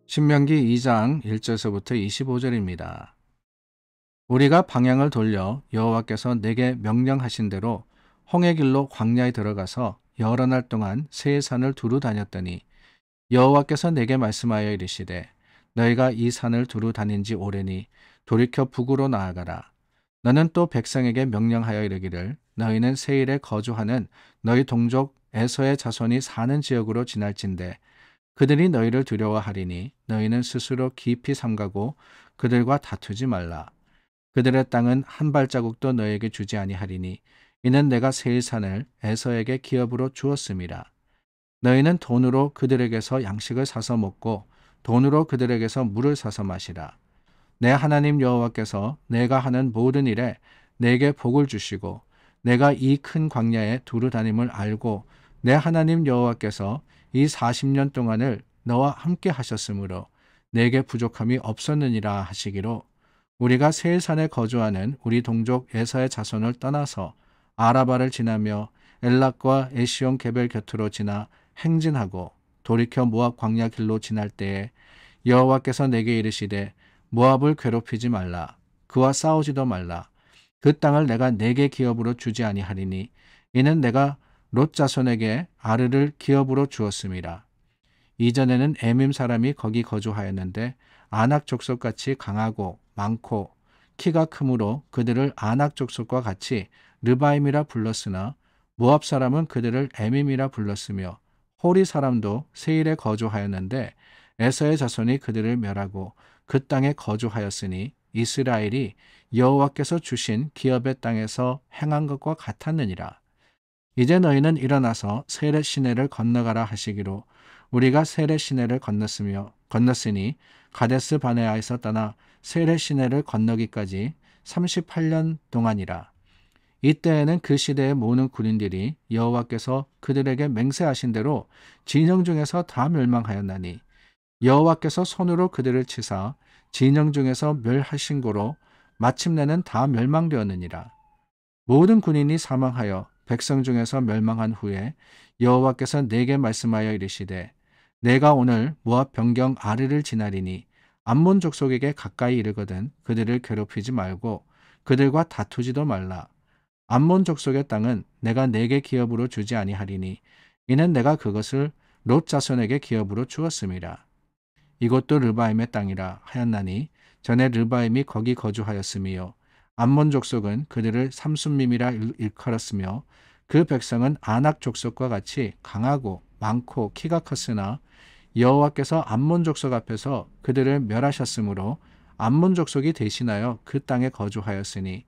신명기 2장 1절서부터 25절입니다. 우리가 방향을 돌려 여호와께서 내게 명령하신 대로 홍해 길로 광야에 들어가서 여러 날 동안 세 산을 두루 다녔더니 여호와께서 내게 말씀하여 이르시되 너희가 이 산을 두루 다닌 지 오래니 돌이켜 북으로 나아가라. 너는 또 백성에게 명령하여 이르기를 너희는 세일에 거주하는 너희 동족 에서의 자손이 사는 지역으로 지날진대 그들이 너희를 두려워하리니 너희는 스스로 깊이 삼가고 그들과 다투지 말라. 그들의 땅은 한 발자국도 너희에게 주지 아니하리니 이는 내가 세일산을 에서에게 기업으로 주었음이라. 너희는 돈으로 그들에게서 양식을 사서 먹고 돈으로 그들에게서 물을 사서 마시라. 내 하나님 여호와께서 내가 하는 모든 일에 내게 복을 주시고 내가 이 큰 광야에 두루 다님을 알고 내 하나님 여호와께서 이 40년 동안을 너와 함께 하셨으므로 내게 부족함이 없었느니라 하시기로 우리가 세일산에 거주하는 우리 동족 에서의 자손을 떠나서 아라바를 지나며 엘락과 에시온 게벨 곁으로 지나 행진하고 돌이켜 모압 광야 길로 지날 때에 여호와께서 내게 이르시되 모압을 괴롭히지 말라. 그와 싸우지도 말라. 그 땅을 내가 내게 기업으로 주지 아니하리니 이는 내가 롯 자손에게 아르를 기업으로 주었음이라. 이전에는 에밈 사람이 거기 거주하였는데 아낙 족속같이 강하고 많고 키가 크므로 그들을 아낙 족속과 같이 르바임이라 불렀으나 모압 사람은 그들을 에밈이라 불렀으며 호리 사람도 세일에 거주하였는데 에서의 자손이 그들을 멸하고 그 땅에 거주하였으니 이스라엘이 여호와께서 주신 기업의 땅에서 행한 것과 같았느니라. 이제 너희는 일어나서 세렛 시내를 건너가라 하시기로 우리가 세렛 시내를 건넜으니 가데스 바네아에서 떠나 세렛 시내를 건너기까지 38년 동안이라. 이때에는 그 시대의 모든 군인들이 여호와께서 그들에게 맹세하신 대로 진영 중에서 다 멸망하였나니 여호와께서 손으로 그들을 치사 진영 중에서 멸하신 고로 마침내는 다 멸망되었느니라. 모든 군인이 사망하여 백성 중에서 멸망한 후에 여호와께서 내게 말씀하여 이르시되 내가 오늘 모압 변경 아르를 지나리니 암몬 족속에게 가까이 이르거든 그들을 괴롭히지 말고 그들과 다투지도 말라. 암몬 족속의 땅은 내가 내게 기업으로 주지 아니하리니 이는 내가 그것을 롯 자손에게 기업으로 주었음이라. 이것도 르바임의 땅이라 하였나니 전에 르바임이 거기 거주하였으며 암몬 족속은 그들을 삼순밈이라 일컬었으며 그 백성은 아낙 족속과 같이 강하고 많고 키가 컸으나 여호와께서 암몬 족속 앞에서 그들을 멸하셨으므로 암몬 족속이 대신하여 그 땅에 거주하였으니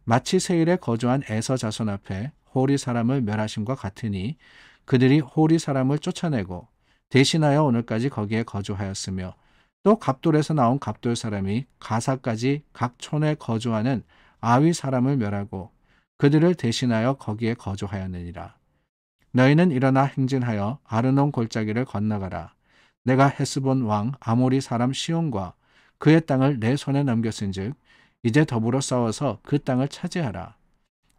마치 세일에 거주한 에서 자손 앞에 호리 사람을 멸하심과 같으니 그들이 호리 사람을 쫓아내고 대신하여 오늘까지 거기에 거주하였으며 또 갑돌에서 나온 갑돌 사람이 가사까지 각 촌에 거주하는 아위 사람을 멸하고 그들을 대신하여 거기에 거주하였느니라. 너희는 일어나 행진하여 아르논 골짜기를 건너가라. 내가 헤스본 왕 아모리 사람 시온과 그의 땅을 내 손에 넘겼은즉 이제 더불어 싸워서 그 땅을 차지하라.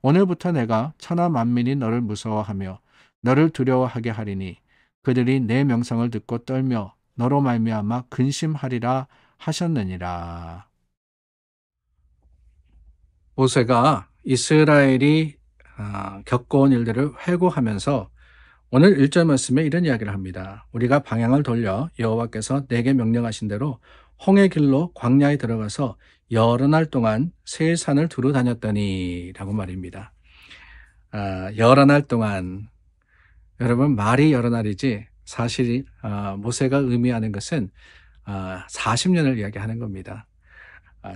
오늘부터 내가 천하 만민이 너를 무서워하며 너를 두려워하게 하리니 그들이 내 명성을 듣고 떨며 너로 말미암아 근심하리라 하셨느니라. 모세가 이스라엘이 겪어온 일들을 회고하면서 오늘 1절 말씀에 이런 이야기를 합니다. 우리가 방향을 돌려 여호와께서 내게 명령하신 대로 홍해 길로 광야에 들어가서 여러 날 동안 세일산을 두루 다녔더니 라고 말입니다. 여러 날 동안, 여러분 말이 여러 날이지 사실 모세가 의미하는 것은 40년을 이야기하는 겁니다.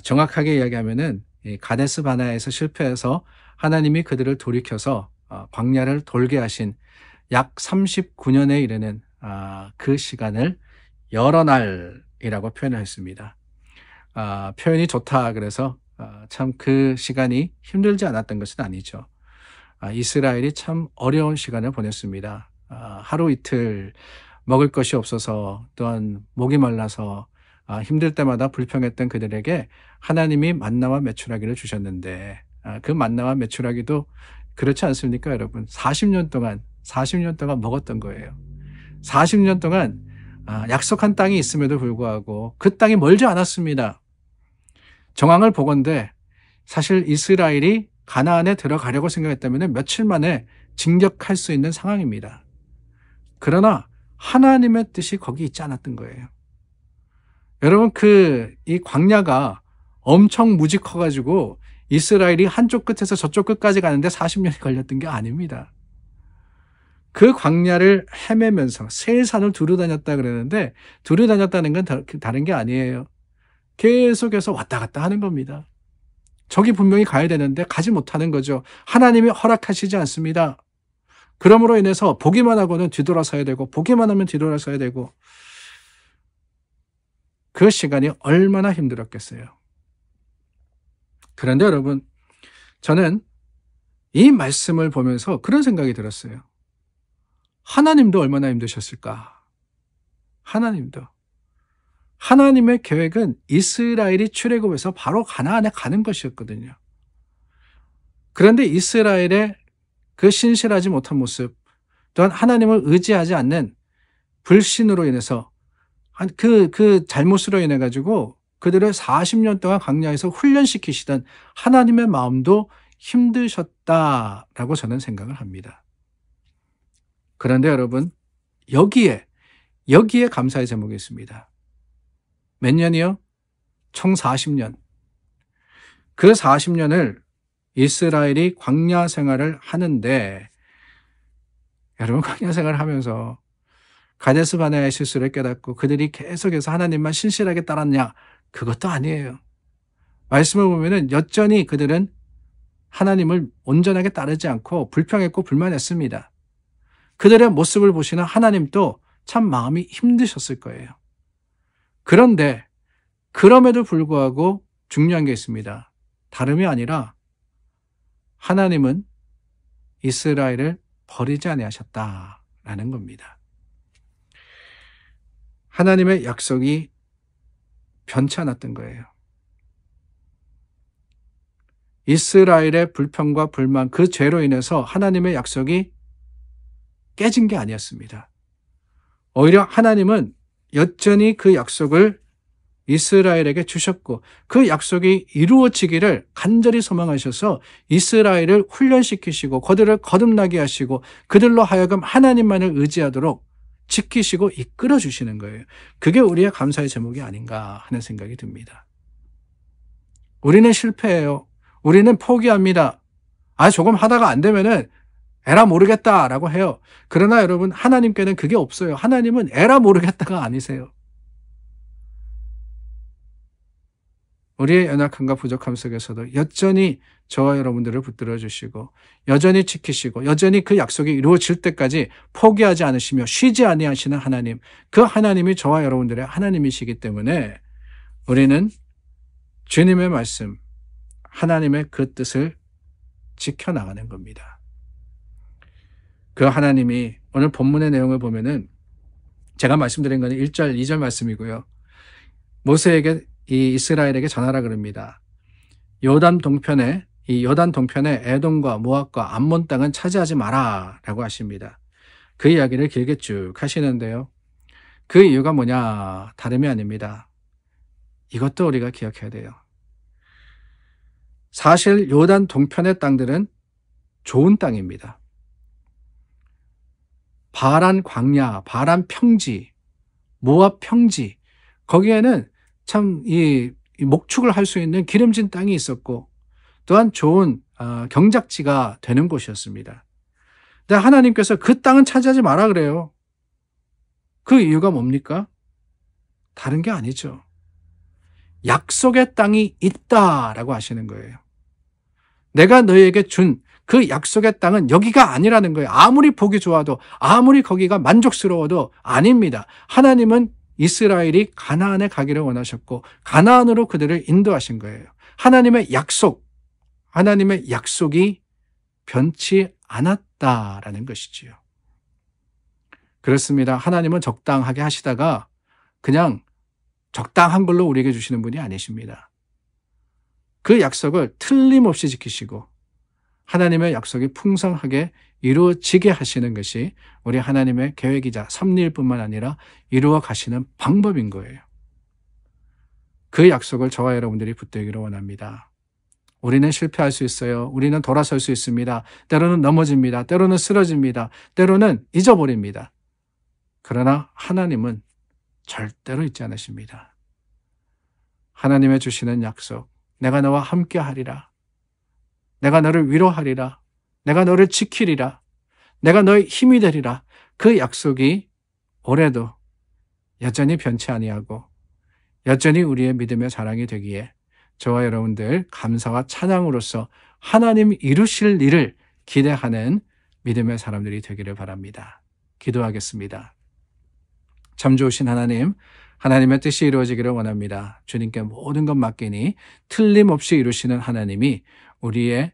정확하게 이야기하면은 가데스 바네아에서 실패해서 하나님이 그들을 돌이켜서 광야를 돌게 하신 약 39년에 이르는 그 시간을 여러 날이라고 표현을 했습니다. 표현이 좋다 그래서 참 그 시간이 힘들지 않았던 것은 아니죠. 이스라엘이 참 어려운 시간을 보냈습니다. 하루 이틀 먹을 것이 없어서 또한 목이 말라서 힘들 때마다 불평했던 그들에게 하나님이 만나와 메추라기를 주셨는데 그 만나와 메추라기도 그렇지 않습니까 여러분? 40년 동안 먹었던 거예요. 40년 동안 약속한 땅이 있음에도 불구하고 그 땅이 멀지 않았습니다. 정황을 보건대 사실 이스라엘이 가나안에 들어가려고 생각했다면 며칠 만에 진격할 수 있는 상황입니다. 그러나 하나님의 뜻이 거기 있지 않았던 거예요. 여러분, 이 광야가 엄청 무지 커가지고 이스라엘이 한쪽 끝에서 저쪽 끝까지 가는데 40년이 걸렸던 게 아닙니다. 그 광야를 헤매면서 세 산을 두루 다녔다 그러는데, 두루 다녔다는 건 다른 게 아니에요. 계속해서 왔다 갔다 하는 겁니다. 저기 분명히 가야 되는데 가지 못하는 거죠. 하나님이 허락하시지 않습니다. 그러므로 인해서 보기만 하고는 뒤돌아서야 되고, 보기만 하면 뒤돌아서야 되고, 그 시간이 얼마나 힘들었겠어요. 그런데 여러분, 저는 이 말씀을 보면서 그런 생각이 들었어요. 하나님도 얼마나 힘드셨을까? 하나님도. 하나님의 계획은 이스라엘이 출애굽해서 바로 가나안에 가는 것이었거든요. 그런데 이스라엘의 그 신실하지 못한 모습, 또한 하나님을 의지하지 않는 불신으로 인해서 그 잘못으로 인해 가지고 그들을 40년 동안 광야에서 훈련시키시던 하나님의 마음도 힘드셨다라고 저는 생각을 합니다. 그런데 여러분, 여기에 감사의 제목이 있습니다. 몇 년이요? 총 40년. 그 40년을 이스라엘이 광야 생활을 하는데, 여러분, 광야 생활을 하면서 가데스 바네아의 실수를 깨닫고 그들이 계속해서 하나님만 신실하게 따랐냐? 그것도 아니에요. 말씀을 보면은 여전히 그들은 하나님을 온전하게 따르지 않고 불평했고 불만했습니다. 그들의 모습을 보시는 하나님도 참 마음이 힘드셨을 거예요. 그런데 그럼에도 불구하고 중요한 게 있습니다. 다름이 아니라 하나님은 이스라엘을 버리지 아니하셨다라는 겁니다. 하나님의 약속이 변치 않았던 거예요. 이스라엘의 불평과 불만, 그 죄로 인해서 하나님의 약속이 깨진 게 아니었습니다. 오히려 하나님은 여전히 그 약속을 이스라엘에게 주셨고, 그 약속이 이루어지기를 간절히 소망하셔서 이스라엘을 훈련시키시고 그들을 거듭나게 하시고 그들로 하여금 하나님만을 의지하도록 지키시고 이끌어 주시는 거예요. 그게 우리의 감사의 제목이 아닌가 하는 생각이 듭니다. 우리는 실패해요. 우리는 포기합니다. 조금 하다가 안 되면은 에라 모르겠다라고 해요. 그러나 여러분, 하나님께는 그게 없어요. 하나님은 에라 모르겠다가 아니세요. 우리의 연약함과 부족함 속에서도 여전히 저와 여러분들을 붙들어 주시고 여전히 지키시고 여전히 그 약속이 이루어질 때까지 포기하지 않으시며 쉬지 아니하시는 하나님, 그 하나님이 저와 여러분들의 하나님이시기 때문에 우리는 주님의 말씀, 하나님의 그 뜻을 지켜나가는 겁니다. 그 하나님이 오늘 본문의 내용을 보면은 제가 말씀드린 건 1절, 2절 말씀이고요. 모세에게 이 이스라엘에게 전하라 그럽니다. 요단 동편에 에돔과 모압과 암몬 땅은 차지하지 마라라고 하십니다. 그 이야기를 길게 쭉 하시는데요. 그 이유가 뭐냐? 다름이 아닙니다. 이것도 우리가 기억해야 돼요. 사실 요단 동편의 땅들은 좋은 땅입니다. 바란 광야, 바란 평지, 모압 평지, 거기에는 참 이 목축을 할 수 있는 기름진 땅이 있었고 또한 좋은 경작지가 되는 곳이었습니다. 근데 하나님께서 그 땅은 차지하지 마라 그래요. 그 이유가 뭡니까? 다른 게 아니죠. 약속의 땅이 있다라고 하시는 거예요. 내가 너희에게 준 그 약속의 땅은 여기가 아니라는 거예요. 아무리 보기 좋아도, 아무리 거기가 만족스러워도 아닙니다. 하나님은 이스라엘이 가나안에 가기를 원하셨고 가나안으로 그들을 인도하신 거예요. 하나님의 약속이 변치 않았다라는 것이지요. 그렇습니다. 하나님은 적당하게 하시다가 그냥 적당한 걸로 우리에게 주시는 분이 아니십니다. 그 약속을 틀림없이 지키시고 하나님의 약속이 풍성하게 이루어지게 하시는 것이 우리 하나님의 계획이자 섭리일 뿐만 아니라 이루어 가시는 방법인 거예요. 그 약속을 저와 여러분들이 붙들기를 원합니다. 우리는 실패할 수 있어요. 우리는 돌아설 수 있습니다. 때로는 넘어집니다. 때로는 쓰러집니다. 때로는 잊어버립니다. 그러나 하나님은 절대로 잊지 않으십니다. 하나님의 주시는 약속, 내가 너와 함께 하리라. 내가 너를 위로하리라. 내가 너를 지키리라. 내가 너의 힘이 되리라. 그 약속이 올해도 여전히 변치 아니하고 여전히 우리의 믿음의 자랑이 되기에 저와 여러분들 감사와 찬양으로서 하나님 이루실 일을 기대하는 믿음의 사람들이 되기를 바랍니다. 기도하겠습니다. 참 좋으신 하나님, 하나님의 뜻이 이루어지기를 원합니다. 주님께 모든 것 맡기니 틀림없이 이루시는 하나님이 우리의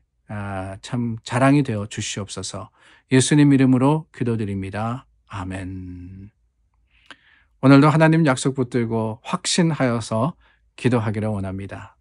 참 자랑이 되어 주시옵소서. 예수님 이름으로 기도드립니다. 아멘. 오늘도 하나님 약속 붙들고 확신하여서 기도하기를 원합니다.